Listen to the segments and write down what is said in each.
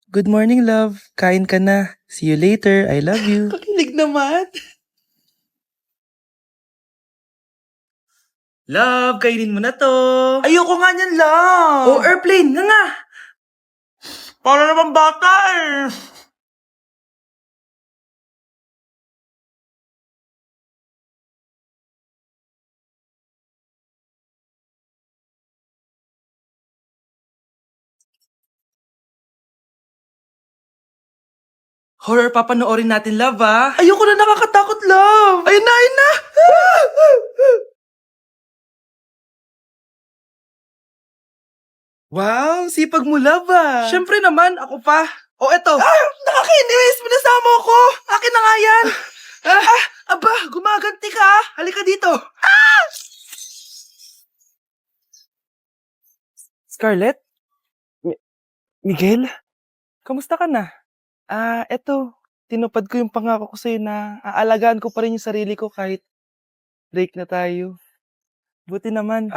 Good morning, love. Kain ka na. See you later. I love you. Kakilig naman. Love, kainin mo na to. Ayoko nga niyan, love. Oh, airplane. Nga. Para naman bata eh. Horror papanoorin natin, love, ah. Ayoko na, nakakatakot, love. Ayun na, ayun na. Wow, sipag mo, love, ah. Siyempre naman, ako pa. Oh, eto. Nakakainis, pinasama ko. Akin na nga yan. Aba, gumaganti ka. Halika dito. Scarlett? Miguel? Kamusta ka na? Eto. Tinupad ko yung pangako ko sa'yo na aalagaan ko pa rin yung sarili ko kahit break na tayo. Buti naman.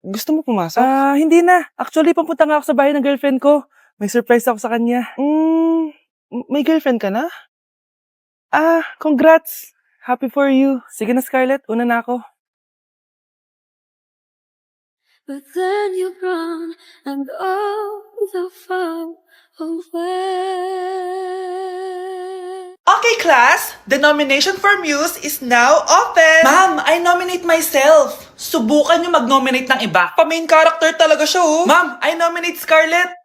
Gusto mo pumasok? Hindi na. Actually, papunta nga ako sa bahay ng girlfriend ko. May surprise ako sa kanya. May girlfriend ka na? Congrats! Happy for you. Sige na, Scarlett. Una na ako. But then you run and go so far away. Okay, class. The nomination for Muse is now open. Ma'am, I nominate myself. Subukan niyo mag-nominate ng iba. Pa-main character talaga siya, oh. Ma'am, I nominate Scarlett.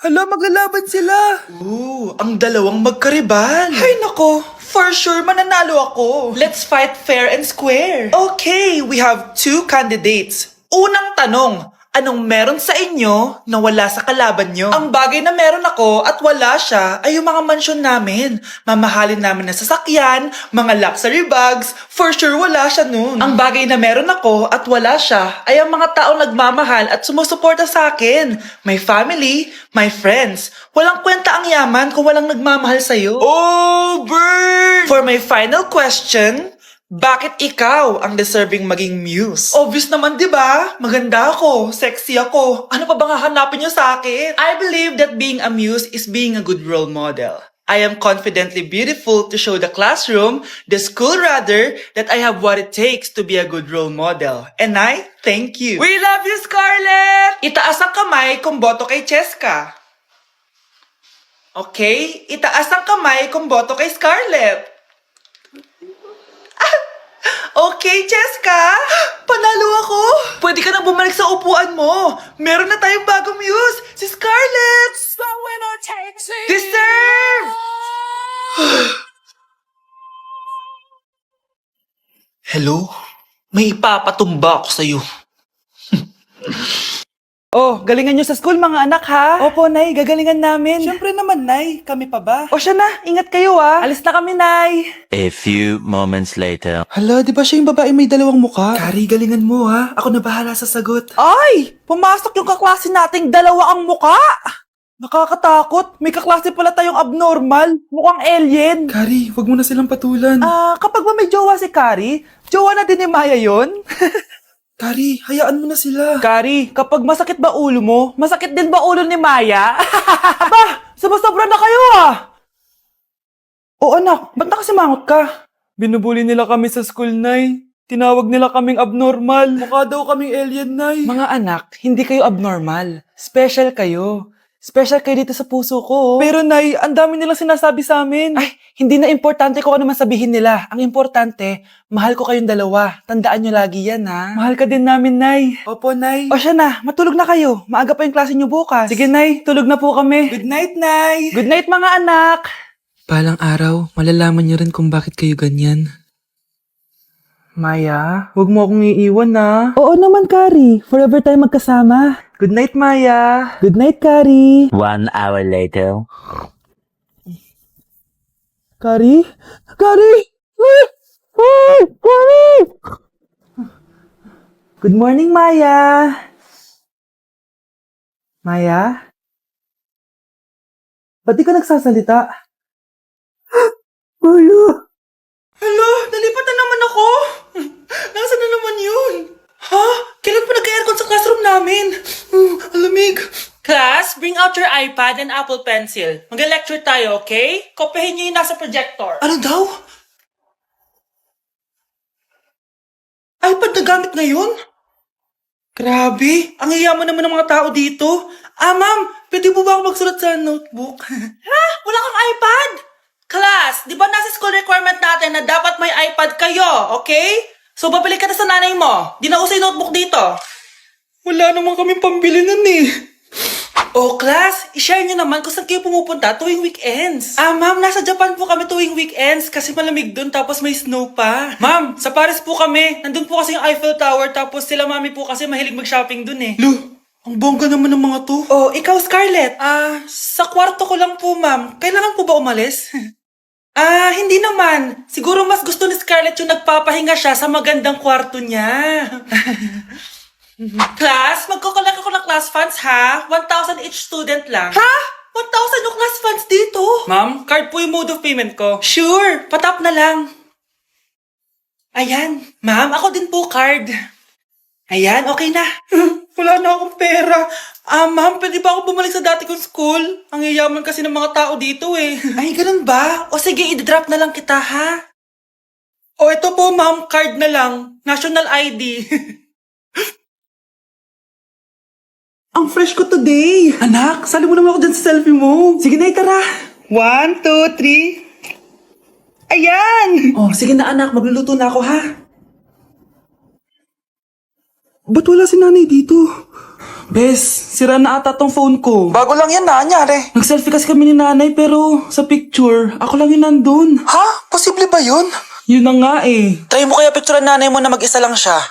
Hala, maglalaban sila. Ooh, ang dalawang magkaribal. Ay nako, for sure mananalo ako. Let's fight fair and square. Okay, we have 2 candidates. Unang tanong, anong meron sa inyo na wala sa kalaban nyo? Ang bagay na meron ako at wala siya ay yung mga mansyon namin. Mamahalin namin na sasakyan, mga luxury bags, for sure wala siya nun. Ang bagay na meron ako at wala siya ay ang mga taong nagmamahal at sumusuporta sa akin. My family, my friends. Walang kwenta ang yaman kung walang nagmamahal sa'yo. Oh, burn! For my final question, bakit ikaw ang deserving maging muse? Obvious naman, di ba? Maganda ako, sexy ako. Ano pa bang hahanapin niyo sa akin? I believe that being a muse is being a good role model. I am confidently beautiful to show the classroom, the school rather, that I have what it takes to be a good role model. And I thank you. We love you, Scarlett! Itaas ang kamay kung boto kay Cheska. Okay? Itaas ang kamay kung boto kay Scarlett. Okay, Cheska! Panalo ako! Pwede ka nang bumalik sa upuan mo! Meron na tayong bagong muse! Si Scarlett! Deserve! Hello? May ipapatumba ako sa'yo. Oh, galingan nyo sa school, mga anak, ha? Opo, Nay. Gagalingan namin. Siyempre naman, Nay. Kami pa ba? O siya na. Ingat kayo, ah. Alis na kami, Nay. A few moments later. Hala, di ba siya yung babae may dalawang muka? Kari, galingan mo ha. Ako na bahala sa sagot. Ay! Pumasok yung kaklase nating dalawa ang muka! Nakakatakot. May kaklase pala tayong abnormal. Mukhang alien. Kari, wag mo na silang patulan. Kapag ba may jowa si Kari, jowa na din ni Maya yun? Kari, hayaan mo na sila. Kari, kapag masakit ba ulo mo, masakit din ba ulo ni Maya? Aba, sumasobra na kayo ah! O anak, ba't nakasimangot ka? Binubuli nila kami sa school, Nay. Tinawag nila kaming abnormal. Mukha daw kaming alien, Nay. Mga anak, hindi kayo abnormal. Special kayo. Special kayo dito sa puso ko. Pero Nay, ang dami nilang sinasabi sa amin. Ay, hindi na importante kung ano man sabihin nila. Ang importante, mahal ko kayong dalawa. Tandaan nyo lagi yan, ha? Mahal ka din namin, Nay. Opo, Nay. O siya na, matulog na kayo. Maaga pa yung klase nyo bukas. Sige, Nay, tulog na po kami. Good night, Nay. Good night, mga anak! Palang araw, malalaman niyo rin kung bakit kayo ganyan. Maya, huwag mo akong iiwan, na. Oo naman, Kari. Forever tayo magkasama. Good night, Maya. Good night, Kari. 1 hour later. Kari? Kari! Ay, Kari! Good morning, Maya. Maya? Ba't di ka nagsasalita? Maya! Hala, nalipat na naman ako. Nasaan na naman yun? Ha? Kailan pa nagka-aircon sa classroom namin? Ang lamig. Class, bring out your iPad and Apple Pencil. Mag-lecture tayo, okay? Kopyahin niyo yung nasa projector. Ano daw? iPad na gamit ngayon? Grabe, ang yayaman naman ng mga tao dito. Ma'am, pwede mo ba ako magsulat sa notebook? Ha? Wala kang iPad? Class, di ba nasa school requirement natin na dapat may iPad kayo, okay? So, babalik ka na sa nanay mo. Di na uso yung notebook dito. Wala naman kaming pambili nun eh. Oh, class, i-share nyo naman kung saan kayo pumupunta tuwing weekends. Ma'am, nasa Japan po kami tuwing weekends kasi malamig dun tapos may snow pa. Ma'am, sa Paris po kami. Nandun po kasi yung Eiffel Tower tapos sila mami po kasi mahilig mag-shopping dun eh. Lu, ang bongga naman ng mga to. Oh, ikaw Scarlett. Sa kwarto ko lang po, ma'am. Kailangan po ba umalis? Hindi naman. Siguro mas gusto ni Scarlett yung nagpapahinga siya sa magandang kwarto niya. Class, magkukulak ako ng class funds ha? 1,000 each student lang. Ha? 1,000 yung class funds dito? Ma'am, card po yung mode of payment ko. Sure, patap na lang. Ayan, ma'am, ako din po card. Ayan, okay na. Wala na akong pera. Ma'am, pwede ba ako bumalik sa dati kong school? Ang yayaman kasi ng mga tao dito eh. Ay, ganun ba? O sige, i-drop na lang kita ha? O ito po ma'am, card na lang. National ID. Ang fresh ko today! Anak, sali mo naman ako dyan sa selfie mo. Sige na, tara. 1, 2, 3. Ayan! Oh, sige na anak, magluluto na ako ha. Ba't wala si nanay dito? Bes, sira na ata tong phone ko. Bago lang yan nangyari. Nag-selfie kasi kami ni nanay pero sa picture, ako lang yung nandun. Ha? Posible ba yun? Yun na nga eh. Try mo kaya picture nanay mo na mag-isa lang siya.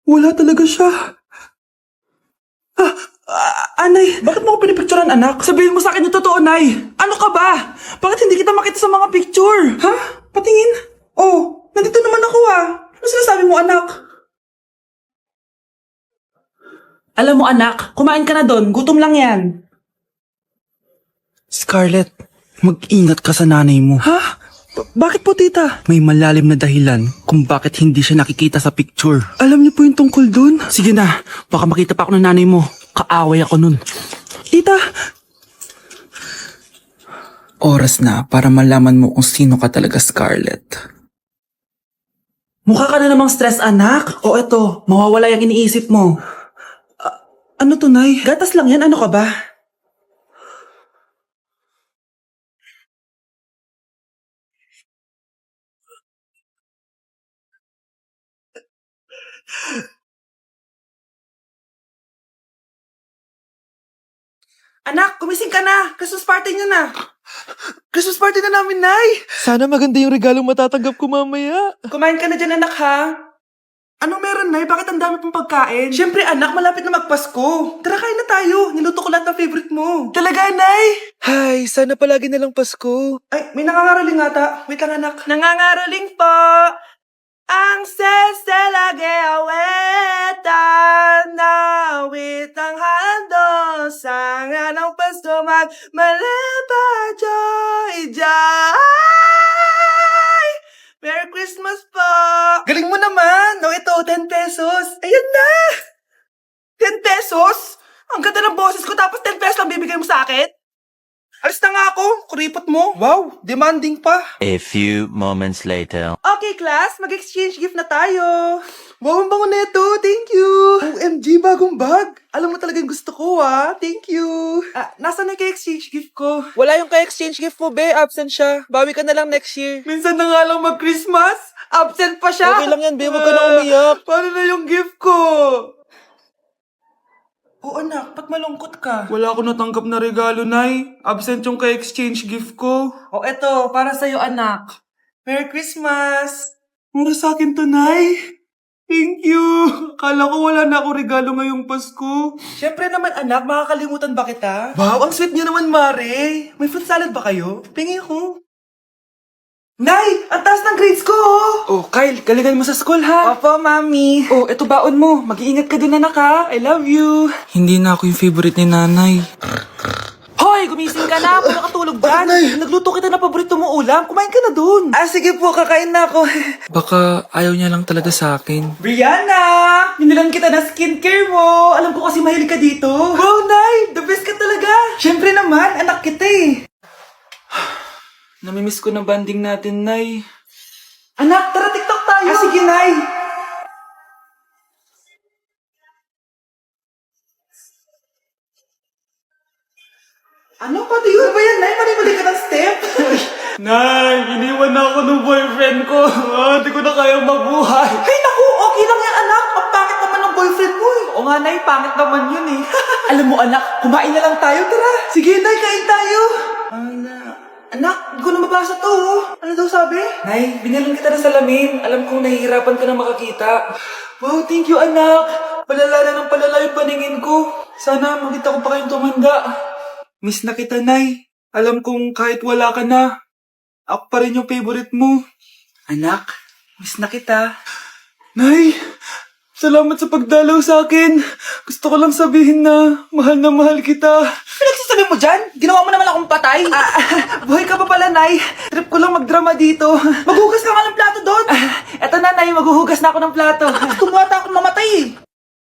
Wala talaga siya. Anay, bakit mo ako pinipicturean, anak? Sabihin mo sa akin yung totoo, Nay. Ano ka ba? Bakit hindi kita makita sa mga picture? Ha? Patingin? Oh, nandito naman ako Ano sinasabi mo, anak? Alam mo, anak, kumain ka na doon. Gutom lang yan. Scarlett, mag-ingat ka sa nanay mo. Ha? Bakit po, tita? May malalim na dahilan kung bakit hindi siya nakikita sa picture. Alam niyo po yung tungkol dun? Sige na, baka makita pa ako ng nanay mo. Kaaway ako nun. Tita! Oras na para malaman mo kung sino ka talaga, Scarlett. Mukha ka na namang stress, anak. O eto, mawawala yung iniisip mo. Ano to, Nay? Gatas lang yan, ano ka ba? Anak, gumising ka na! Christmas party niyo na! Christmas party na namin, Nay! Sana maganda yung regalong matatanggap ko mamaya. Kumain ka na dyan, anak, ha? Anong meron, Nay? Bakit ang dami pong pagkain? Siyempre, anak, malapit na magpasko. Tara, kain na tayo. Niluto ko lahat ng favorite mo. Talaga, Nay? Hay, sana palagi na lang Pasko. Ay, may nangangaraling ata. Wait lang, anak. Nangangaraling po. Ang seselage awetan na witang hando sa nga ng Pasko magmalaba joy joy. Merry Christmas po! Galing mo naman! No, ito, 10 pesos. Ayan na! 10 pesos? Ang ganda ng boses ko tapos 10 pesos lang bibigay mo sa akin? Alis na nga ako, kuripot mo. Wow, demanding pa. A few moments later. Okay, class, mag-exchange gift na tayo. Wow, ang bango neto. Thank you. OMG, bagong bag. Alam mo talagang gusto ko, Thank you. Nasaan na exchange gift ko? Wala yung ka-exchange gift mo, be. Absent siya. Bawi ka na lang next year. Minsan na nga lang mag-Christmas. Absent pa siya. Okay lang yan, be. Huwag ka na umiyak. Paano na yung gift ko? Oo, anak. Ba't malungkot ka? Wala ako natanggap na regalo, Nay. Absent yung ka-exchange gift ko. O eto, para sa'yo, anak. Merry Christmas! Para sa akin to, Nay. Thank you! Akala ko wala na ako regalo ngayong Pasko. Siyempre naman, anak, makakalimutan ba kita? Wow, ang sweet niyo naman, Mare. May fruit salad ba kayo? Pingi ako. Nay! Ang taas ng grades ko, Oh, Kyle, galingan mo sa school, ha? Opo, Mami. Oh, eto baon mo. Mag-iingat ka dun, anak, ha? I love you. Hindi na ako yung favorite ni nanay. Hoy! Hoy, gumising ka na. Kung nakatulog dyan. Nagluto kita na paborito mo ulam. Kumain ka na dun. Ah, sige po. Kakain na ako. Baka ayaw niya lang talaga sa akin. Brianna! Binilan kita na skincare mo. Alam ko kasi mahilig ka dito. Wow, Nay! The best ka talaga. Siyempre naman, anak kita eh. Namimiss ko na banding natin, Nay. Anak, tara TikTok tayo. Ah, sige, Nay. Ano? Pati yun ba yan, Nay? Mali-mali ka ng step? Nay, iniwan na ako ng boyfriend ko. Di ko na kayang mabuhay. Ay, naku! Okay lang yan, anak. Ang pangit naman ng boyfriend mo eh. Oo nga, Nay. Pangit naman yun eh. Alam mo, anak, kumain na lang tayo. Tara. Sige, Nay. Kain tayo. Anak, di ko na mabasa to. Oh. Ano daw sabi? Nay, binilan kita ng salamin. Alam kong nahihirapan ka na makakita. Wow, thank you, anak. Palala na ng palala yung paningin ko. Sana magkita ko pa kayong tumanda. Miss na kita, Nay. Alam kong kahit wala ka na, ako pa rin yung favorite mo. Anak, miss na kita. Nay, salamat sa pagdalaw sa akin. Gusto ko lang sabihin na mahal kita. Pinagsasabi mo dyan? Ginawa mo naman akong patay. Buhay ka pa pala, Nay. Trip ko lang magdrama dito. Maghugas ka nga ng plato doon. Eto na, Nay. Maghuhugas na ako ng plato. Gusto mo ata akong mamatay eh.